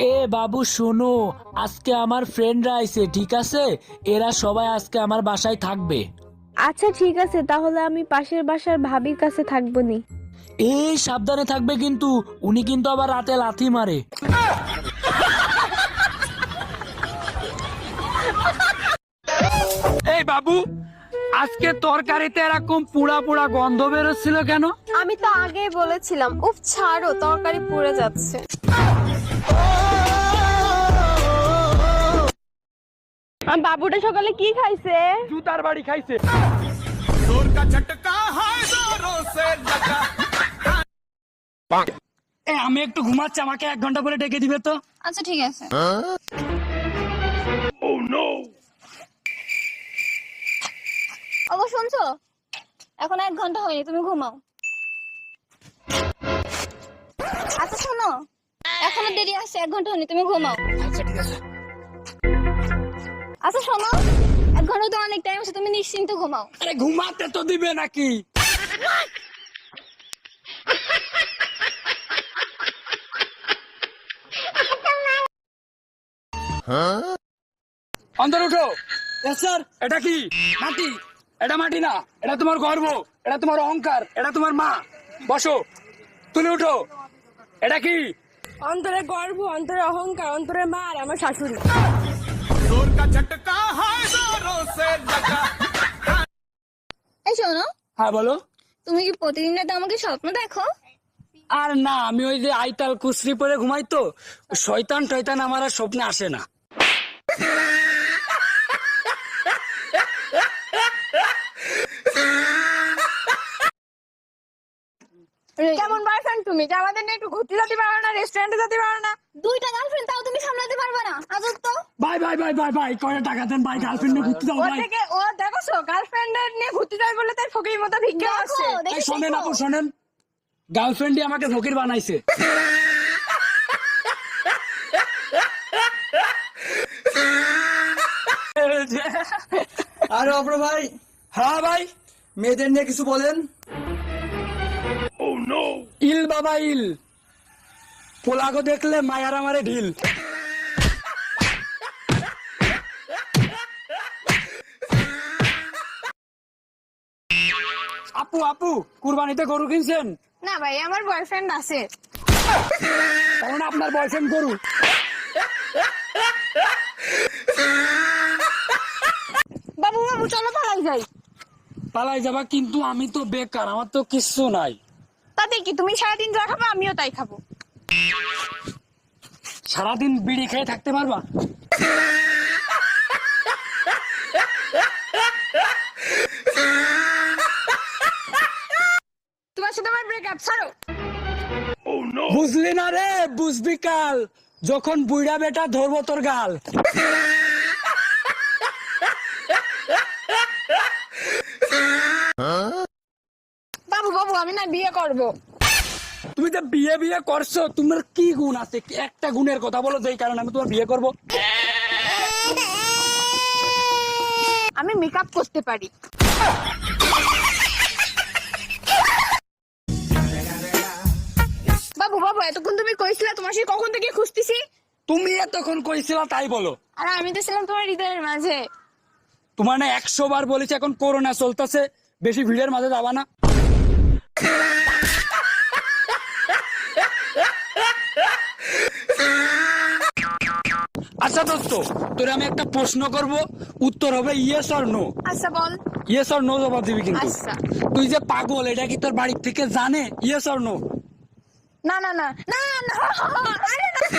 এ বাবু শোনো, আজকে আমার ফ্রেন্ডরা আইছে, ঠিক আছে? এরা সবাই আজকে আমার বাসায় থাকবে। আচ্ছা ঠিক আছে, তাহলে আমি পাশের বাসার ভাবির কাছে থাকবো নি। এই সাবধানে থাকবে কিন্তু, উনি কিন্তু আবার রাতে লাথি মারে। এই বাবু, আজকে তরকারিতে এরকম পুড়া পুড়া গন্ধ বেরোচ্ছিল কেন? আমি তো আগেই বলেছিলাম, উফ ছাড়ো, তরকারি পুড়ে যাচ্ছে। বাবুটা সকালে কি খাইছে? জুতার বাড়ি খাইছে। আমি একটু ঘুমাচ্ছি, আমাকে 1 ঘন্টা করে ডেকে দিবে তো? আচ্ছা ঠিক আছে। ওগো শুনছো, এখন 1 ঘন্টা হয়নি, তুমি ঘুমাও। আচ্ছা শোনো, এখনো দেরি আছে, 1 ঘন্টা হয়নি, তুমি ঘুমাও। আচ্ছা ঠিক আছে। আচ্ছা শোনো, 1 ঘন্টা তো অনেক টাইম আছে, তুমি নিশ্চিন্তে ঘুমাও। আরে ঘুমাতে তো দিবে নাকি? অন্তর উঠো। স্যার, এটা কি মাটি? এটা মাটি না, এটা তোমার গর্ব, এটা তোমার অহংকার, এটা তোমার মা। বসো, তুলে উঠো। এটা কি? অন্তরে গর্ব, অন্তরে অহংকার, অন্তরে মা আর আমার শাশুড়ি। এই শোনো, হ্যাঁ বলো। তুমি কি প্রতিদিন রাতে আমাকে স্বপ্ন দেখো? আর না, আমি ওই যে আইতাল কুসরি পরে ঘুমাই তো, শয়তান টয়তান আমার আর স্বপ্নে আসে না। কেমন বয়ফ্রেন্ড তুমি, যে আমাদের নিয়ে একটু ঘুরতে যেতে পারো না, রেস্টুরেন্টে যেতে পারো না? 2টা গার্লফ্রেন্ড, তাও তুমি সামলাতে পারবে না? আজব তো। Bye bye bye bye bye, কয়টা টাকা দেন ভাই, গার্লফ্রেন্ড নিয়ে ঘুরতে যাও ভাই। ও দেখো, গার্লফ্রেন্ডের নিয়ে ঘুরতে যাবে বলে তাই ফকির মতো ভিক্ষা আসছে। এই শোনেন আপু, শোনেন, গার্লফ্রেন্ডই আমাকে ফকির বানাইছে। আরে অপর ভাই, হ্যাঁ ভাই। মেয়েদের নিয়ে কিছু বলেন। ইল বাবা ইল, পোলাগো দেখলে মায়ার আমারে ঢিল। আপু আপু, কুরবানিতে গরু কিনছেন? না ভাই, আমার বয়ফ্রেন্ড আছে। কারণ আপনার বয়ফ্রেন্ড গরু। বাবু বাবু চলো পালাই যাই। পালাই যাবা? কিন্তু আমি তো বেকার, আমার তো কিচ্ছু নাই। তাতে কি, তুমি সারাদিন যা খাবে আমিও তাই খাবো। সারাদিন বিড়ি খেয়ে থাকতে পারবা? তোমার সাথে আমার ব্রেকআপ, ছাড়ো। বুঝলি না রে, বুঝবি কাল, যখন বুইড়া বেটা ধরবো তোর গাল। বাবু বাবু, আমি না বিয়ে করব। তুমি যে বিয়ে বিয়ে করছো, তোমার কি গুণ আছে? একটা গুণের কথা বলো যেই কারণে আমি তোমার বিয়ে করব। আমি মেকআপ করতে পারি। বাবু বাবু, এতক্ষণ তুমি কইছিলা, তোমার সে কখন থেকে খুঁজতেছি। তুমি এতক্ষণ কইছিলা তাই বলো। আরে আমি তো ছিলাম তোমার হৃদয়ের মাঝে। তোমার না 100 বার বলেছি, এখন করোনা চলতেছে, বেশি ভিড়ের মাঝে যাবা না। আচ্ছা দোস্ত, তোরে আমি একটা প্রশ্ন করব, উত্তর হবে ইয়েস অর নো। আচ্ছা বল। ইয়েস অর নো জবাব দিবি কিন্তু। আচ্ছা। তুই যে পাগল, এটা কি তোর বাড়ি থেকে জানে? Yes or no? না না না না না, আরে না।